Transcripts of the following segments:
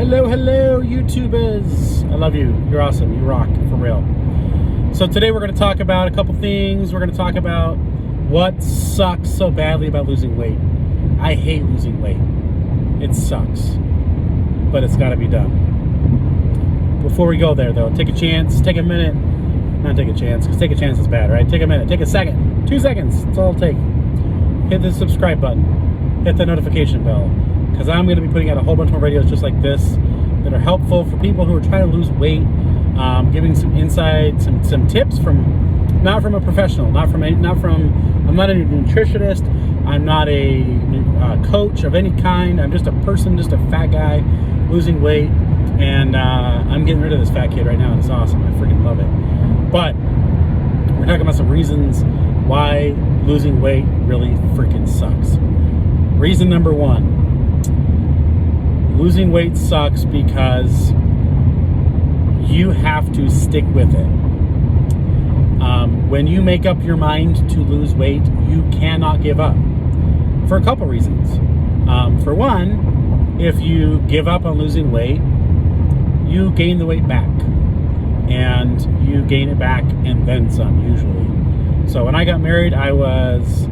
Hello, YouTubers. I love you. You're awesome. You rock, for real. So today we're going to talk about a couple things. We're going to talk about what sucks so badly about losing weight. I hate losing weight. It sucks. But it's got to be done. Before we go there, though, take a chance. Take a minute. Not take a chance, because take a chance is bad, right? Take a minute. Take a second. 2 seconds. That's all it'll take. Hit the subscribe button. Hit the notification bell. Because I'm going to be putting out a whole bunch more videos just like this that are helpful for people who are trying to lose weight, giving some insight, some tips from, not from a professional, I'm not a nutritionist, I'm not a coach of any kind. I'm just a person, just a fat guy losing weight, and I'm getting rid of this fat kid right now, and it's awesome. I freaking love it. But we're talking about some reasons why losing weight really freaking sucks. Reason number one. Losing weight sucks because you have to stick with it. When you make up your mind to lose weight, you cannot give up. For a couple reasons. For one, if you give up on losing weight, you gain the weight back. And you gain it back and then some, usually. So when I got married, I was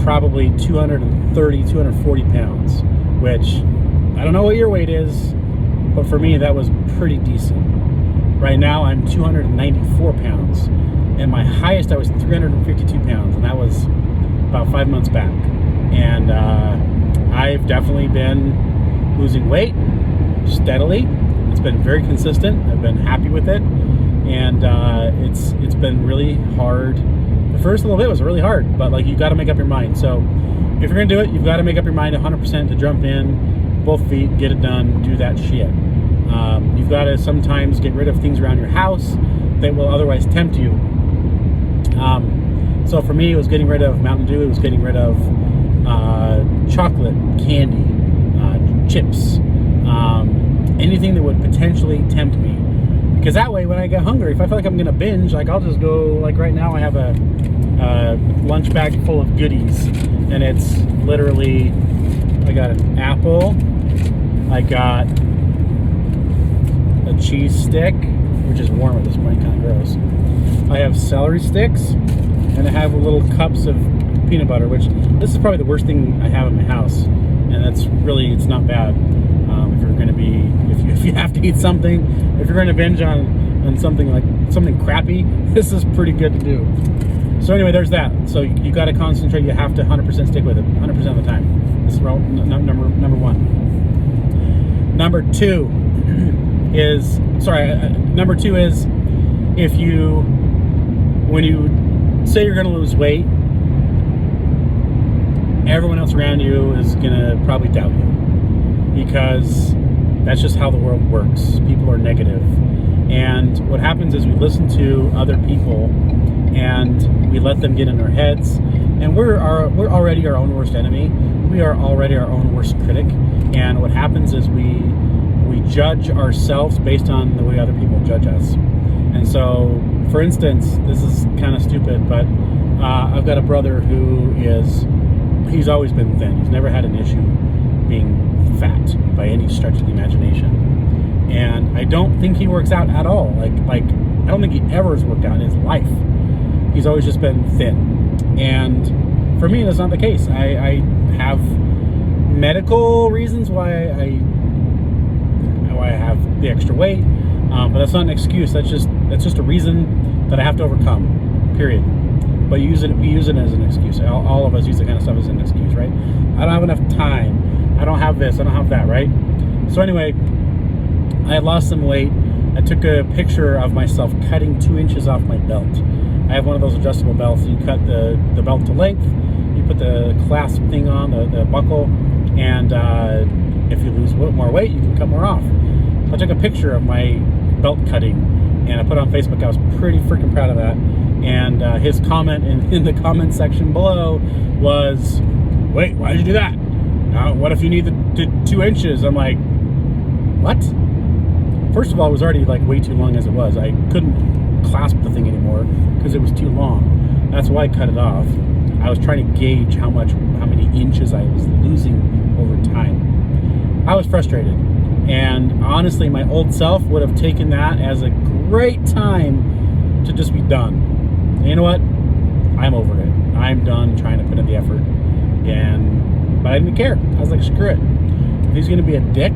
probably 230, 240 pounds, which I don't know what your weight is, but for me, that was pretty decent. Right now, I'm 294 pounds, and my highest, I was 352 pounds, and that was about 5 months back. And I've definitely been losing weight steadily. It's been very consistent. I've been happy with it, and it's been really hard. The first little bit was really hard, but like, you got to make up your mind. So if you're gonna do it, you've got to make up your mind 100% to jump in. Both feet, get it done, do that shit. You've got to sometimes get rid of things around your house that will otherwise tempt you. So for me, it was getting rid of Mountain Dew, it was getting rid of chocolate, candy, chips, anything that would potentially tempt me. Because that way, when I get hungry, if I feel like I'm gonna binge, like I'll just go, like right now I have a lunch bag full of goodies, and it's literally, I got an apple, I got a cheese stick, which is warm at this point, kind of gross. I have celery sticks, and I have little cups of peanut butter, which this is probably the worst thing I have in my house, and that's really, it's not bad. If you're going to be, if you have to eat something, if you're going to binge on something like something crappy, this is pretty good to do. So anyway, there's that. So you got to concentrate. You have to 100% stick with it, 100% of the time. This is number one. Number two is, if you, when you say you're going to lose weight, everyone else around you is going to probably doubt you, because that's just how the world works. People are negative. And what happens is we listen to other people and we let them get in our heads, and we're already our own worst enemy. We are already our own worst critic. And what happens is we judge ourselves based on the way other people judge us. And so, for instance, this is kind of stupid, but I've got a brother he's always been thin. He's never had an issue being fat by any stretch of the imagination. And I don't think he works out at all. Like I don't think he ever has worked out in his life. He's always just been thin. And for me, that's not the case. I have medical reasons why I have the extra weight, but that's not an excuse. That's just a reason that I have to overcome. Period. But we use it as an excuse. All of us use that kind of stuff as an excuse, right? I don't have enough time. I don't have this. I don't have that, right? So anyway, I had lost some weight. I took a picture of myself cutting 2 inches off my belt. I have one of those adjustable belts. You cut the belt to length, you put the clasp thing on, the buckle, and if you lose more weight, you can cut more off. I took a picture of my belt cutting, and I put it on Facebook. I was pretty freaking proud of that. And his comment in the comment section below was, "Wait, why did you do that? What if you need the 2 inches?" I'm like, what? First of all, it was already like way too long as it was. I couldn't clasp the thing anymore because it was too long. That's why I cut it off. I was trying to gauge how many inches I was losing over time. I was frustrated. And honestly, my old self would have taken that as a great time to just be done. And you know what? I'm over it. I'm done trying to put in the effort. But I didn't care. I was like, screw it. If he's going to be a dick,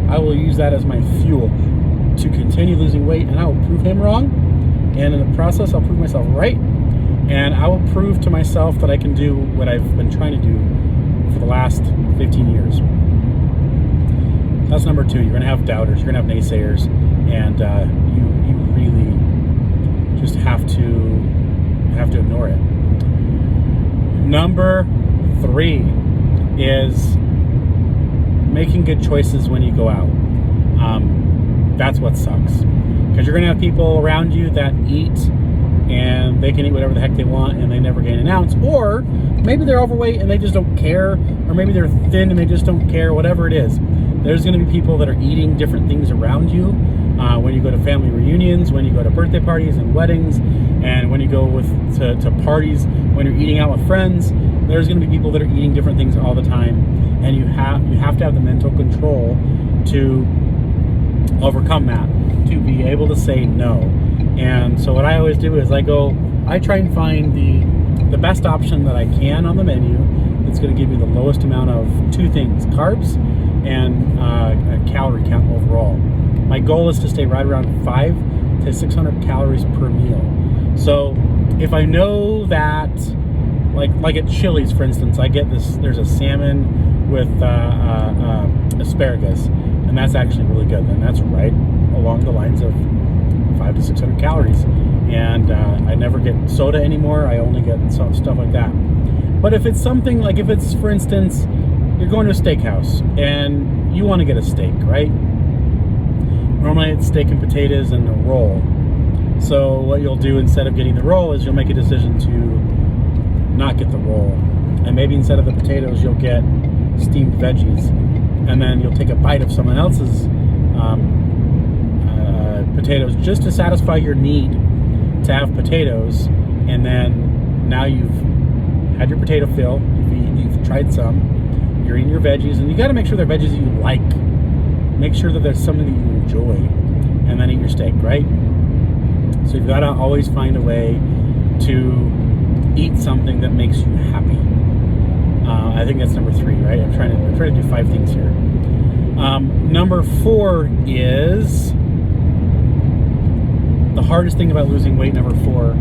I will use that as my fuel to continue losing weight, and I will prove him wrong. And in the process, I'll prove myself right. And I will prove to myself that I can do what I've been trying to do for the last 15 years. That's number 2. You're going to have doubters. You're going to have naysayers. And you really just have to ignore it. Number 3 is making good choices when you go out. That's what sucks. Because you're going to have people around you that eat and they can eat whatever the heck they want and they never gain an ounce. Or maybe they're overweight and they just don't care. Or maybe they're thin and they just don't care. Whatever it is. There's going to be people that are eating different things around you. When you go to family reunions, when you go to birthday parties and weddings, and when you go to parties, when you're eating out with friends, there's going to be people that are eating different things all the time. And you have to have the mental control to overcome that, to be able to say no. And so what I always do is I try and find the best option that I can on the menu that's going to give me the lowest amount of 2 things, carbs and a calorie count overall. My goal is to stay right around 500 to 600 calories per meal. So if I know that, like at Chili's, for instance, I get there's a salmon with asparagus, and that's actually really good. And that's right along the lines of 500 to 600 calories. And I never get soda anymore. I only get stuff like that. But if it's something like, if it's, for instance, you're going to a steakhouse and you want to get a steak, right? Normally it's steak and potatoes and a roll. So what you'll do instead of getting the roll is you'll make a decision to not get the roll. And maybe instead of the potatoes, you'll get steamed veggies. And then you'll take a bite of someone else's potatoes just to satisfy your need to have potatoes. And then now you've had your potato fill, you've tried some, you're eating your veggies, and you got to make sure they're veggies that you like. Make sure that there's something that you enjoy, and then eat your steak, right? So you've got to always find a way to eat something that makes you happy. I think that's number 3, right? I'm trying to do 5 things here. Number 4 is the hardest thing about losing weight. Number 4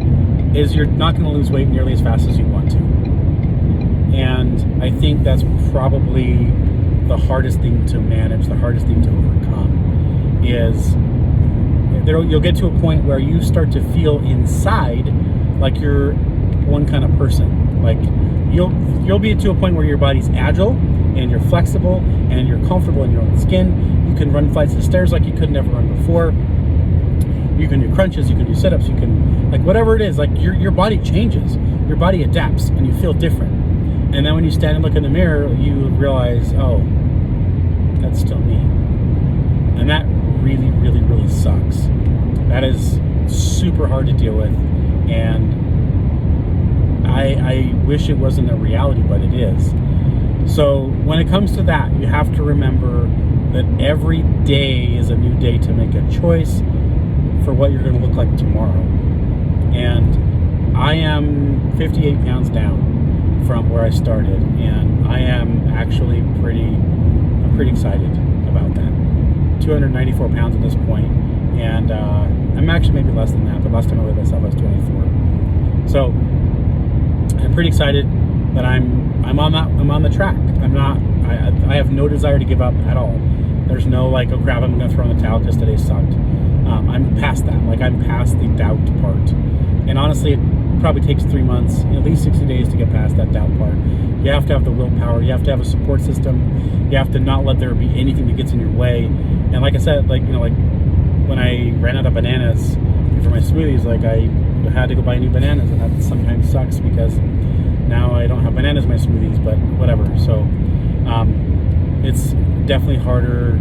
is you're not going to lose weight nearly as fast as you want to. And I think that's probably the hardest thing to manage, the hardest thing to overcome, is you'll get to a point where you start to feel inside like you're one kind of person. Like you'll be to a point where your body's agile and you're flexible and you're comfortable in your own skin. You can run flights of stairs like you could never run before. You can do crunches, you can do sit-ups, you can, like, whatever it is, like your body changes, your body adapts, and you feel different. And then when you stand and look in the mirror, you realize, oh, that's still me. And that really, really, really sucks. That is super hard to deal with. And I wish it wasn't a reality, but it is. So when it comes to that, you have to remember that every day is a new day to make a choice for what you're going to look like tomorrow. And I am 58 pounds down from where I started, and I am actually pretty excited about that. 294 pounds at this point, and I'm actually maybe less than that, but last time I weighed myself I was 24. So I'm pretty excited that I'm on the track. I have no desire to give up at all. There's no like, oh crap, I'm gonna throw in the towel because today sucked. I'm past that. Like, I'm past the doubt part. And honestly, it probably takes 3 months, at least 60 days to get past that doubt part. You have to have the willpower. You have to have a support system. You have to not let there be anything that gets in your way. And like I said, like when I ran out of bananas for my smoothies, like I had to go buy new bananas, and that sometimes sucks because now I don't have bananas in my smoothies, but whatever. So it's definitely harder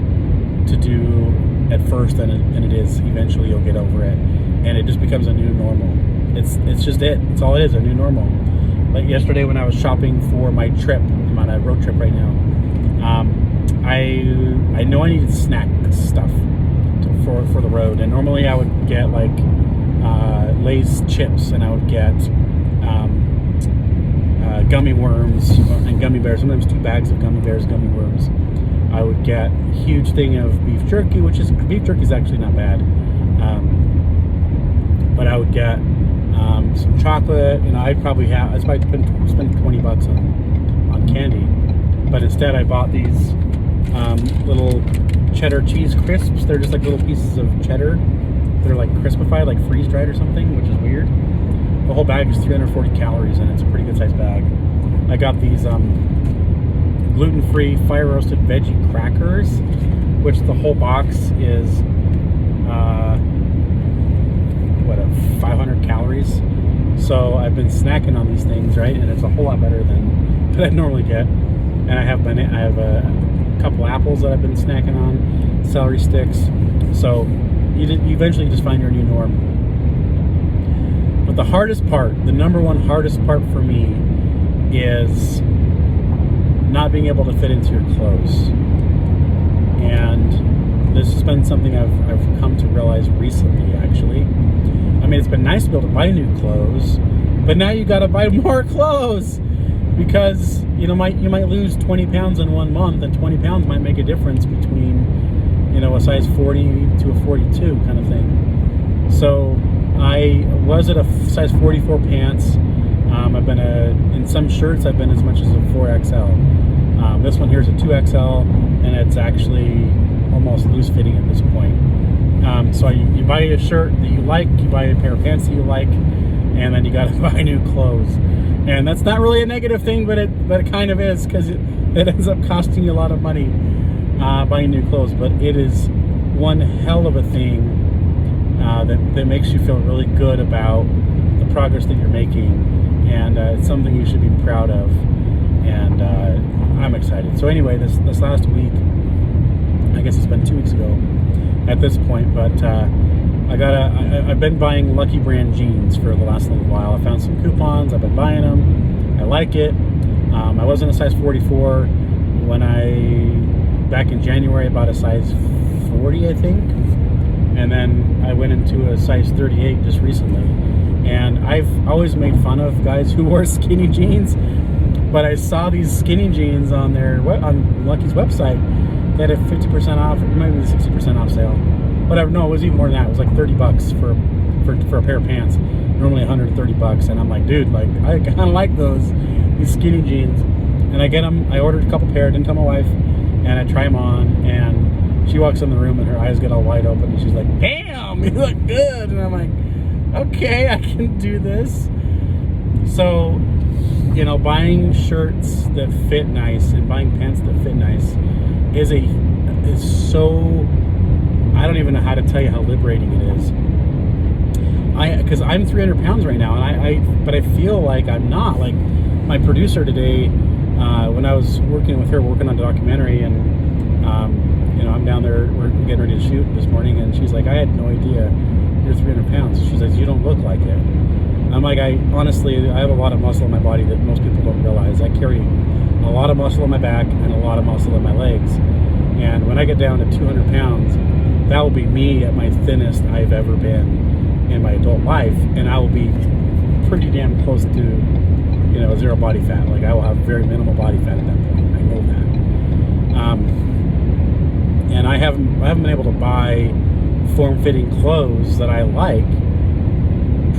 to do at first than it is. Eventually you'll get over it, and it just becomes a new normal. It's just it. It's all it is, a new normal. Like yesterday when I was shopping for my trip, I'm on a road trip right now. I know I needed snack stuff for the road, and normally I would get like Lay's chips, and I would get gummy worms and gummy bears. Sometimes 2 bags of gummy bears, gummy worms. I would get a huge thing of beef jerky, beef jerky is actually not bad. But I would get some chocolate. I'd probably spend $20 on candy. But instead, I bought these little cheddar cheese crisps. They're just like little pieces of cheddar. They're like crispified, like freeze dried or something, which is weird. The whole bag is 340 calories, and it's a pretty good sized bag. I got these gluten-free fire roasted veggie crackers, which the whole box is 500 calories. So I've been snacking on these things, right? And it's a whole lot better than what I normally get. And I have a couple apples that I've been snacking on, celery sticks. So you eventually just find your new norm. But the hardest part, the number one hardest part for me, is not being able to fit into your clothes. And this has been something I've come to realize recently, actually. I mean, it's been nice to be able to buy new clothes, but now you got to buy more clothes, because you might lose 20 pounds in 1 month, and 20 pounds might make a difference between a size 40 to a 42 kind of thing. So I was at a size 44 pants. I've been in some shirts I've been as much as a 4XL. This one here is a 2XL, and it's actually almost loose fitting at this point. So you buy a shirt that you like, you buy a pair of pants that you like, and then you got to buy new clothes. And that's not really a negative thing, but it kind of is, because it ends up costing you a lot of money buying new clothes. But it is one hell of a thing that makes you feel really good about the progress that you're making, and it's something you should be proud of. And I'm excited. So anyway, this last week, I guess it's been 2 weeks ago at this point, but I've been buying Lucky Brand jeans for the last little while. I found some coupons. I've been buying them. I like it. I was in a size 44 when back in January, I bought a size 40, I think, and then I went into a size 38 just recently. And I've always made fun of guys who wear skinny jeans, but I saw these skinny jeans on Lucky's website that had 50% off, or maybe 60% off sale. Whatever. No, it was even more than that. It was like $30 for a pair of pants. Normally $130, and I'm like, dude, like I kind of like these skinny jeans. And I get them. I ordered a couple pair. Didn't tell my wife, and I try them on. And she walks in the room, and her eyes get all wide open, and she's like, "Damn, you look good." And I'm like, "Okay, I can do this." So, buying shirts that fit nice and buying pants that fit nice is so, I don't even know how to tell you how liberating it is. Because I'm 300 pounds right now, and but I feel like I'm not. Like my producer today, when I was working with her, working on a documentary, and I'm down there, we're getting ready to shoot this morning, and she's like, "I had no idea you're 300 pounds." She says, "You don't look like it." I'm like, honestly, I have a lot of muscle in my body that most people don't realize. I carry a lot of muscle in my back and a lot of muscle in my legs. And when I get down to 200 pounds, that will be me at my thinnest I've ever been in my adult life. And I will be pretty damn close to, zero body fat. Like I will have very minimal body fat at that point. I know that. And I haven't been able to buy form-fitting clothes that I like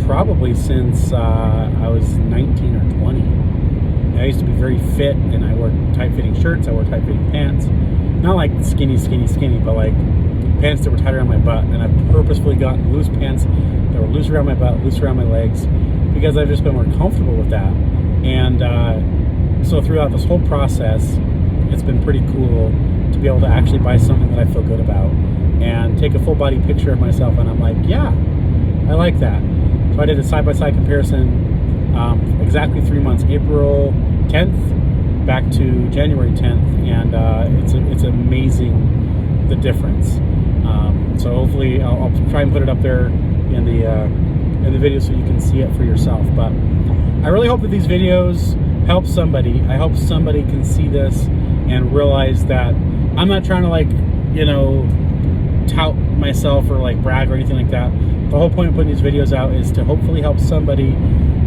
probably since I was 19 or 20. And I used to be very fit, and I wore tight-fitting shirts, I wore tight-fitting pants. Not like skinny, but like pants that were tight around my butt. And I've purposefully gotten loose pants that were loose around my butt, loose around my legs, because I've just been more comfortable with that. And so throughout this whole process, it's been pretty cool to be able to actually buy something that I feel good about and take a full body picture of myself, and I'm like, yeah, I like that. So I did a side-by-side comparison, exactly 3 months, April 10th back to January 10th, and it's amazing the difference. So hopefully I'll try and put it up there in the video so you can see it for yourself. But I really hope that these videos help somebody. I hope somebody can see this and realize that I'm not trying to like, tout myself or like brag or anything like that. The whole point of putting these videos out is to hopefully help somebody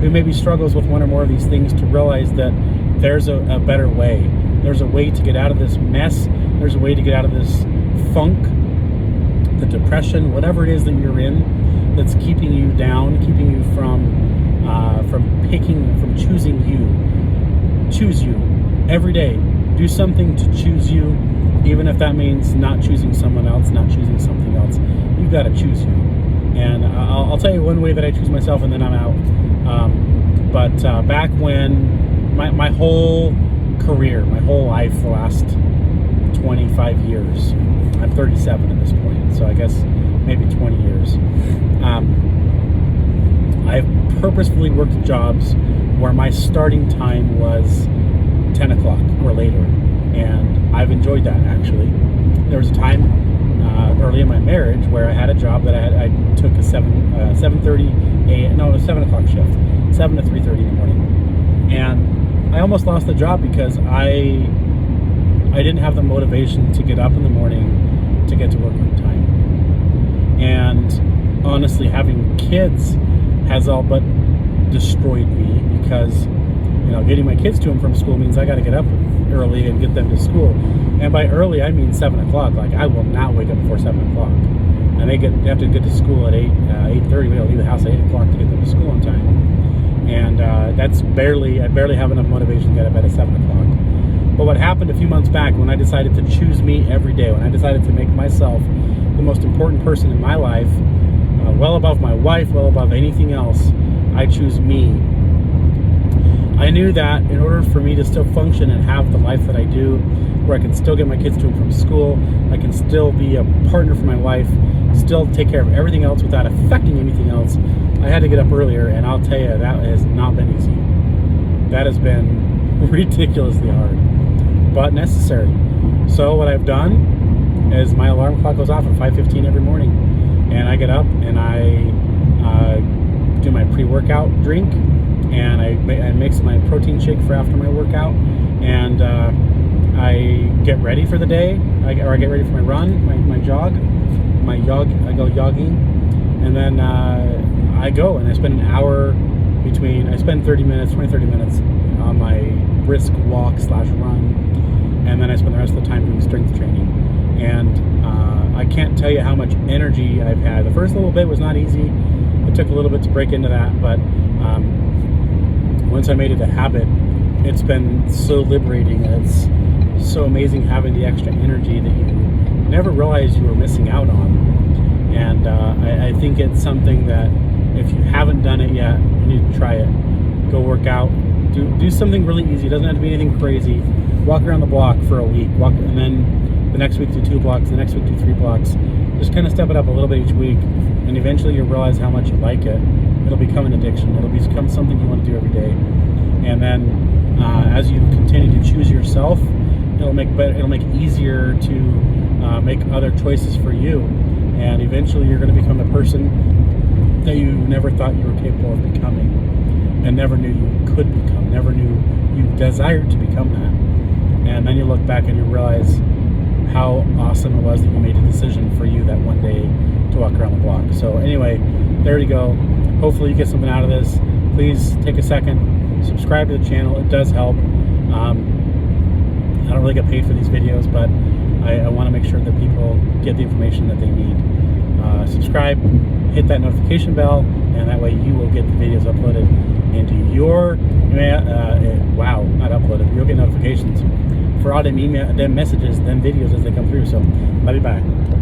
who maybe struggles with one or more of these things to realize that there's a better way. There's a way to get out of this mess. There's a way to get out of this funk, the depression, whatever it is that you're in that's keeping you down, keeping you from choosing you. Choose you every day. Do something to choose you, even if that means not choosing someone else, not choosing something else. You've got to choose you. And I'll tell you one way that I choose myself, and then I'm out. But back when my whole career, my whole life, the last 25 years, I'm 37 at this point, so I guess maybe 20 years. I've purposefully worked jobs where my starting time was 10 o'clock or later, and I've enjoyed that, actually. There was a time early in my marriage where I had a job that I took a 7:30 a.m. No, it was 7 o'clock shift, 7 to 3:30 in the morning, and I almost lost the job because I didn't have the motivation to get up in the morning to get to work on time. And honestly, having kids has all but destroyed me, because getting my kids to and from school means I got to get up early and get them to school. And by early, I mean 7 o'clock. Like, I will not wake up before 7 o'clock. And they have to get to school at 8:30. We don't leave the house at 8 o'clock to get them to school on time. And I barely have enough motivation to get up at 7 o'clock. But what happened a few months back, when I decided to choose me every day, when I decided to make myself the most important person in my life, well above my wife, well above anything else, I choose me. I knew that in order for me to still function and have the life that I do, where I can still get my kids to and from school, I can still be a partner for my wife, still take care of everything else without affecting anything else, I had to get up earlier, and I'll tell you, that has not been easy. That has been ridiculously hard, but necessary. So what I've done is my alarm clock goes off at 5:15 every morning, and I get up and I do my pre-workout drink, and I mix my protein shake for after my workout, and I get ready for the day, I get ready for my run, my jog, I go jogging, and then I go and I spend an hour I spend 30 minutes on my brisk walk / run, and then I spend the rest of the time doing strength training. And I can't tell you how much energy I've had. The first little bit was not easy. It took a little bit to break into that, but once I made it a habit, it's been so liberating, and it's so amazing having the extra energy that you never realized you were missing out on. And I think it's something that if you haven't done it yet, you need to try it. Go work out. Do something really easy. It doesn't have to be anything crazy. Walk around the block for a week. And then the next week do 2 blocks. The next week do 3 blocks. Just kind of step it up a little bit each week, and eventually you'll realize how much you like it. It'll become an addiction. It'll become something you want to do every day. And then as you continue to choose yourself, it'll make it easier to make other choices for you. And eventually you're going to become the person that you never thought you were capable of becoming, and never knew you could become, never knew you desired to become that. And then you look back and you realize how awesome it was that you made a decision for you that one day to walk around the block. So anyway, there you go. Hopefully you get something out of this. Please take a second, subscribe to the channel. It does help. I don't really get paid for these videos, but I want to make sure that people get the information that they need. Subscribe, hit that notification bell, and that way you will get the videos uploaded into your not uploaded, you'll get notifications for all them messages, them videos as they come through. So bye.